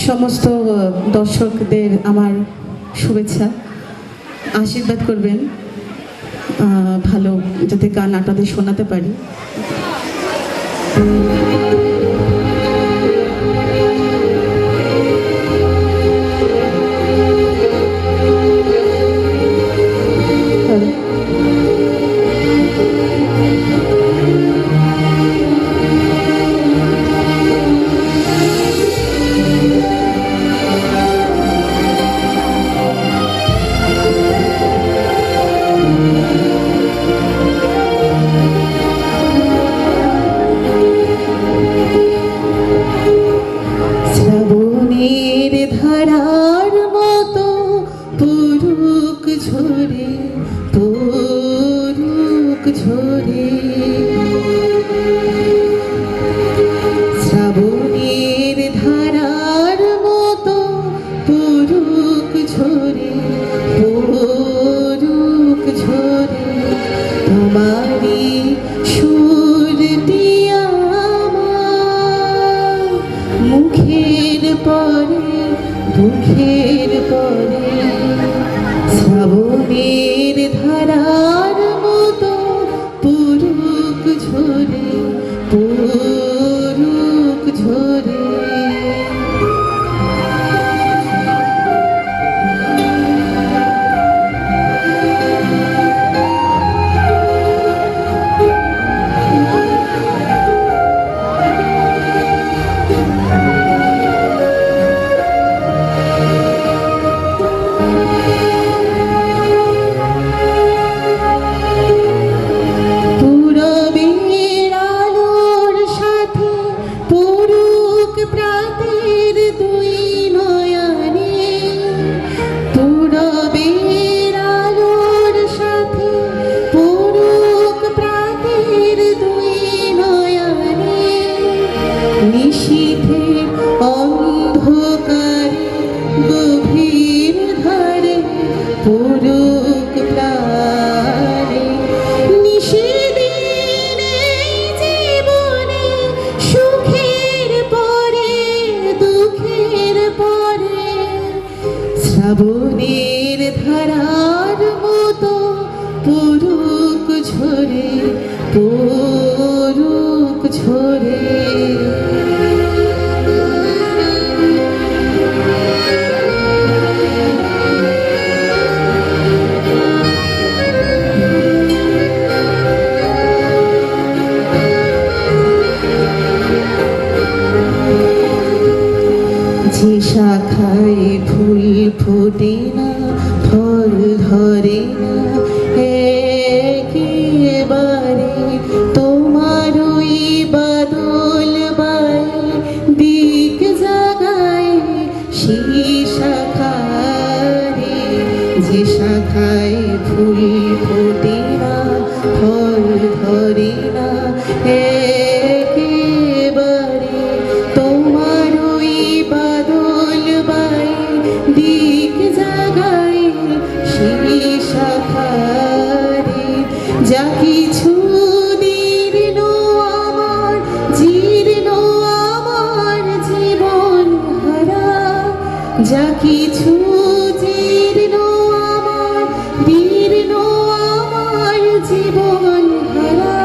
সমস্ত দর্শকদের আমার শুভেচ্ছা, আশীর্বাদ করবেন ভালো যাতে গান আপনাদের শোনাতে পারি। শ্রাবণের ধারার মতো পড়ুক ঝরে পড়ুক ঝরে, তোমারই সুরটি আমার মুখের পরে মুখের পরে। শ্রাবণের ধারার মতো পড়ুক ঝরে পড়ুক ঝরে। শ্রাবণের ধারার মতো পড়ুক ঝরে পড়ুক ঝরে। যে শাখায় ফুল ফোটে না ফল ধরে না একেবারে, তোমার ওই বাদল বাই দিক জাগায় সেই শাখারে। যে শাখায় ফুল ফোটে না ফল ধরে না একেবারে, তোমার ওই বাদল বাই দিক জাগায় সেই শাখারে। যা কিছু দীর্ণ আমার জীর্ণ আমার জীবন হারা, যা কিছু জীর্ণ আমার দীর্ণ আমার জীবন হারা,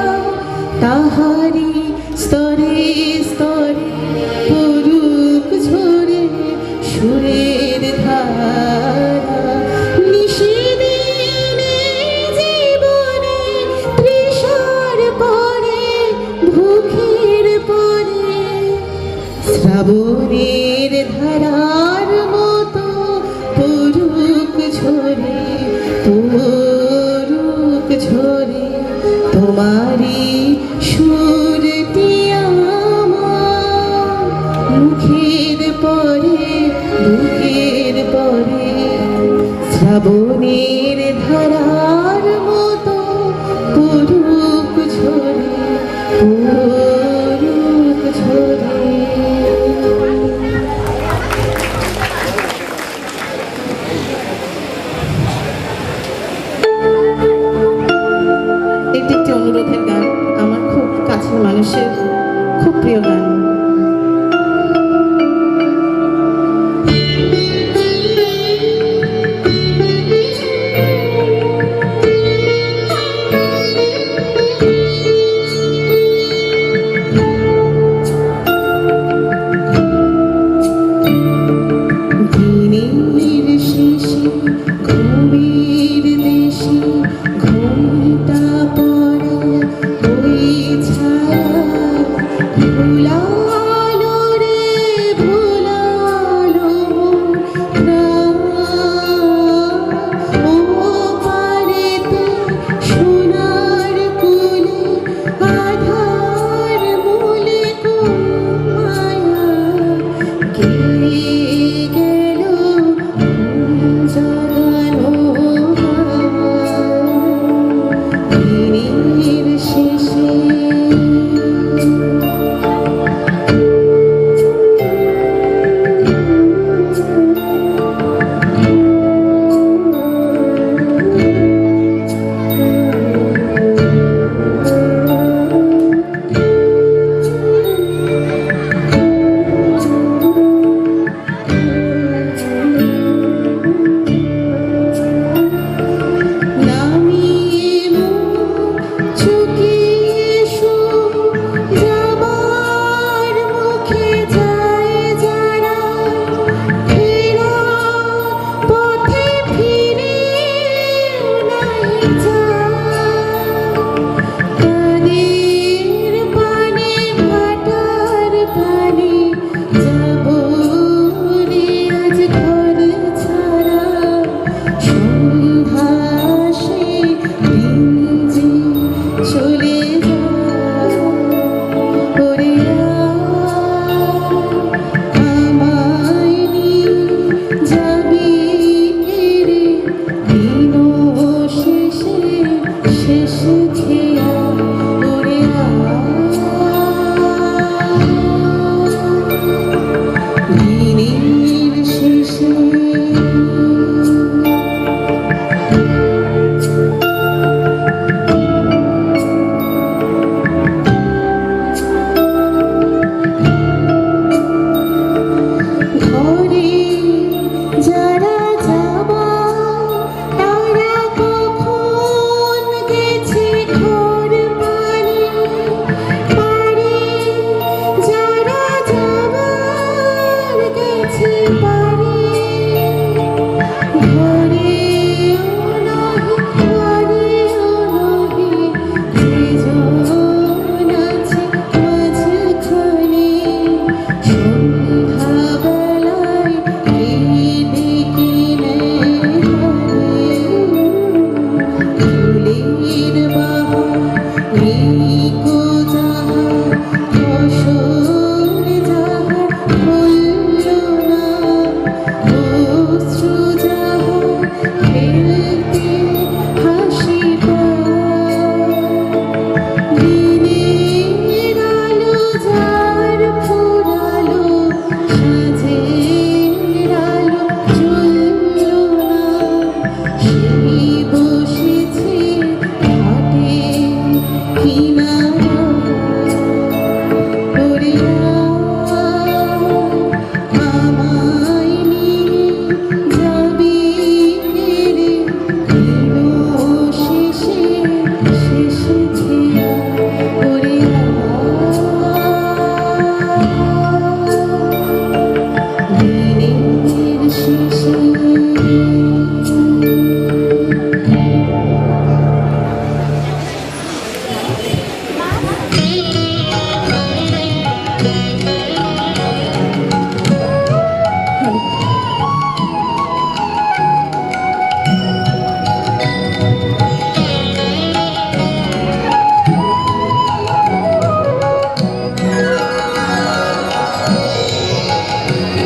তাহারি স্তরে স্তরে পড়ুক ঝরে সুরের ধারা। নিশিদিনে জীবনে তৃষার পরে ভুখের পরে, শ্রাবণের ধারার মতো পড়ুক ঝরে পড়ুক ঝরে, তোমারই সুরটি আমার মুখের পরে বুকের পরে। শ্রাবণের ধারার মতো পড়ুক ঝরে পড়ুক ঝরে। এটি একটি অনুরোধের গান, আমার খুব কাছের মানুষের খুব প্রিয় গান।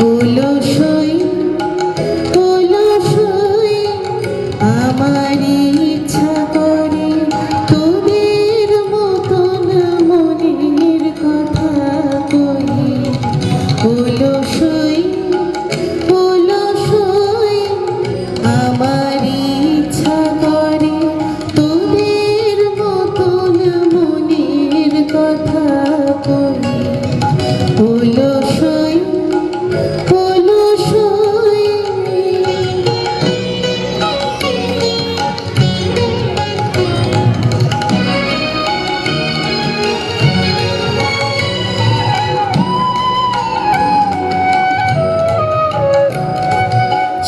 অলসই অলসই আমার ইচ্ছা করে তোদের মতন মনের কথা কই অলসই অলসই আমার ইচ্ছা করে তোদের মতন মনের কথা কই অলসই অলসই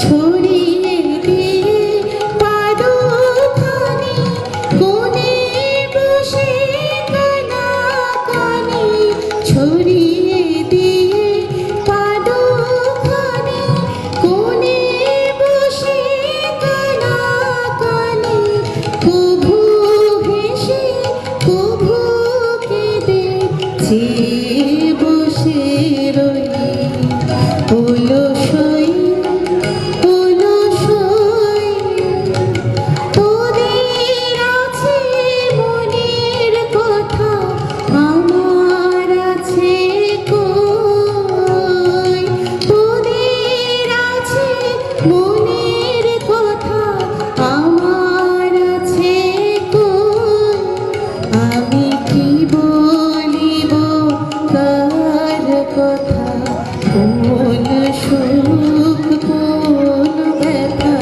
ছড়িয়ে দিয়ে পাদুখানি কোণে বসে কানাকানি ছড়িয়ে দিয়ে পাদুখানি কোণে বসে কানাকানি কভু হেসে কভু কেঁদে চেয়ে বসে রই অলসই অলসই তোদের আছে মনের কথা আমার আছে কই তোদের আছে মনের কথা আমার আছে কই আমি কি বলিব কার কথা কোন সুখ কোন ব্যথা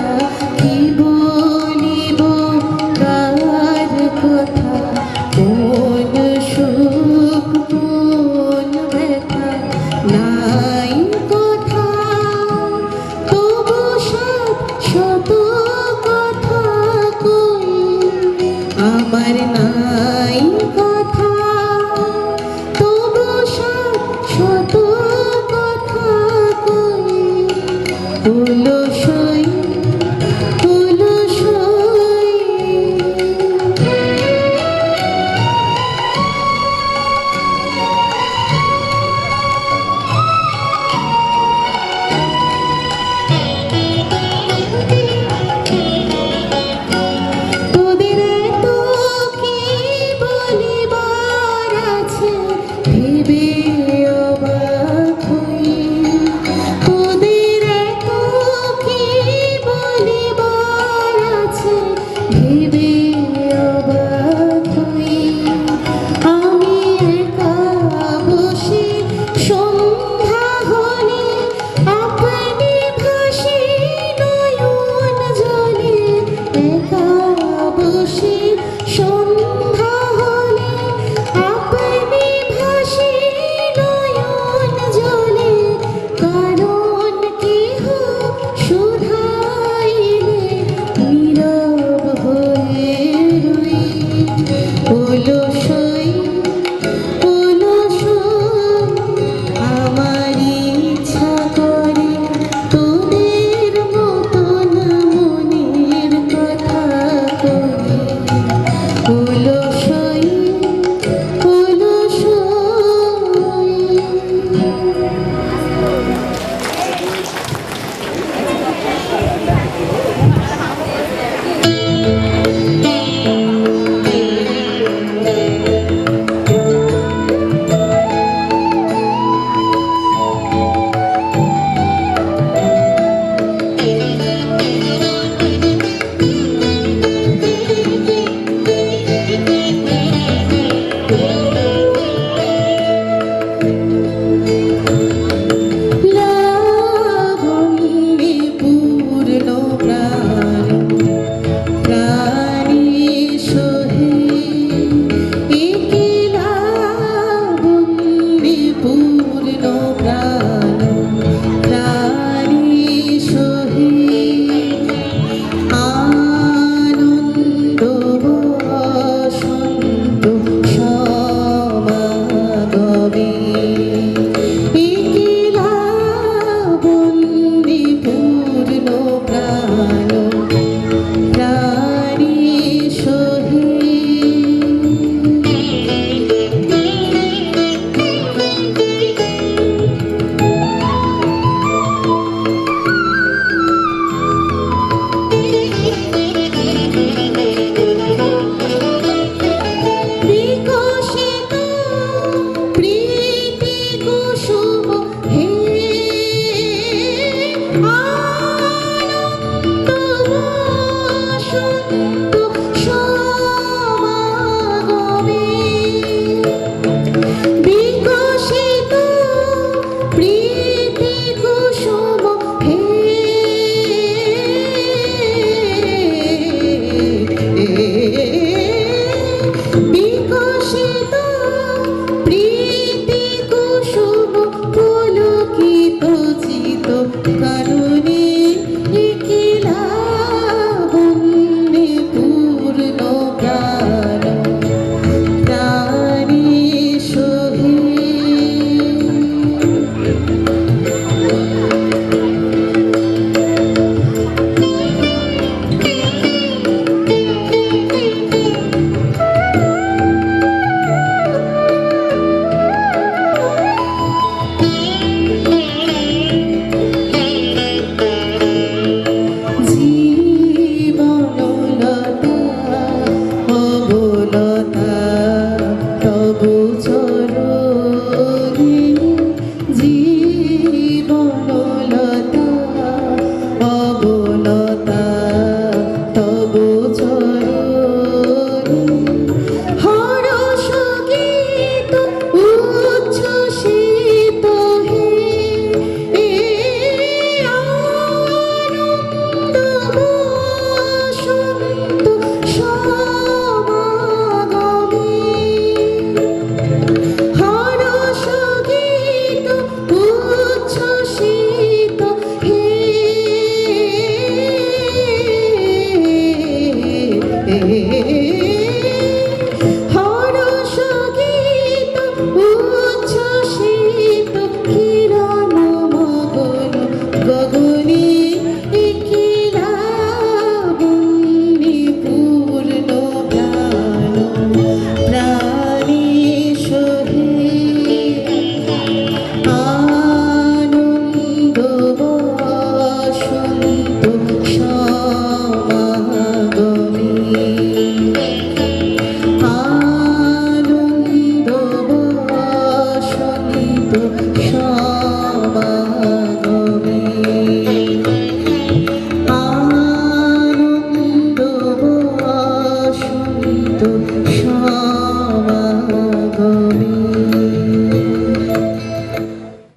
কি বলিব কার কথা কোন সুখ কোন ব্যথা নাই কথা তবু শত কথা কই আমার নাই কথা তবু শত কথা কই অলসই